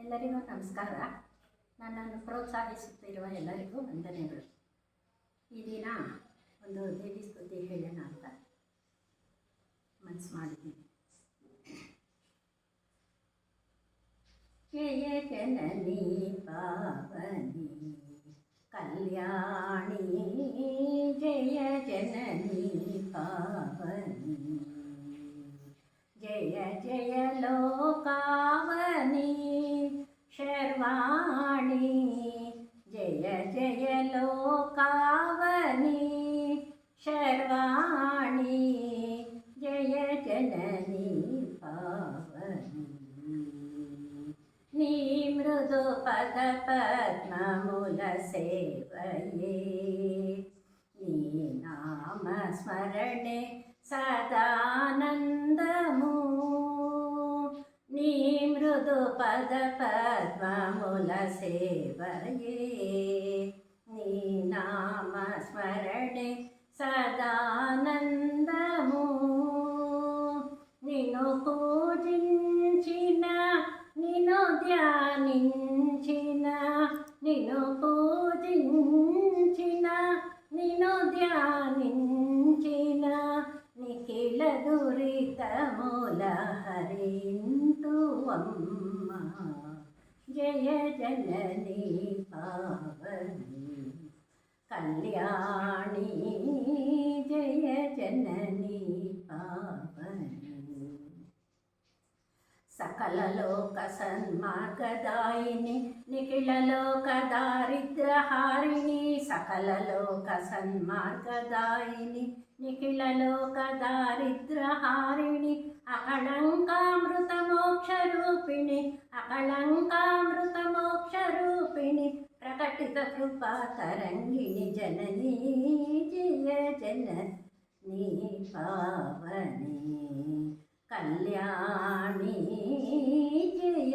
ಎಲ್ಲರಿಗೂ ನಮಸ್ಕಾರ. ನನ್ನನ್ನು ಪ್ರೋತ್ಸಾಹಿಸುತ್ತಿರುವ ಎಲ್ಲರಿಗೂ ವಂದನೆಗಳು. ಈ ದಿನ ಒಂದು ದೇವಿ ಸ್ತುತಿ ಹೇಳೋಣ ಅಂತ ಮನಸ್ಸು ಮಾಡಿದ್ದೀನಿ. ಜಯ ಜನನಿ ಪಾವನಿ ಕಲ್ಯಾಣಿ, ಜಯ ಜನನಿ ಪಾವನಿ, ಜಯ ಜಯ ಲೋಕಾವನಿ ಶರ್ವಾಣಿ, ಜಯ ಜಯ ಲೋಕಾವನಿ ಶರ್ವಾಣಿ, ಜಯ ಜನನಿ ಪಾವನಿ. ನೀ ಮೃದು ಪದ ಪದ್ಮಮೂಲ ಸೇವಯೇ, ನೀ ನಾಮ ಸ್ಮರಣೆ ಸದಾನಂದಮೂ, ನೀ ಮೃದು ಪದ ಪದ್ಮಮೂಲ ಸೇವಯೇ, ನೀ ನಾಮ ಸ್ಮರಣೆ ಸದಾನಂದಮೂ. నిన్ను పూజించిన, నిన్ను ధ్యానించిన, నిన్ను పూజించిన, నిన్ను ధ్యానించిన, నిఖిల దురితమూల హరింతువమ్మ, జయ జనని పావని కళ్యాణి, జయ జనని పావని. సకల లోక సన్మార్గదాయిని, నిఖిల లోక దారిద్ర్యహారిణి, సకల లోక సన్మార్గదాయిని, నిఖిల లోక దారిద్ర్యహారిణి, అకళంకామృత మోక్ష రూపిణి, అకళంకామృత మోక్ష రూపిణి, ప్రకటిత కృపా తరంగిణి, జననీ జయ జననీ పావని కళ్యాణి, జయ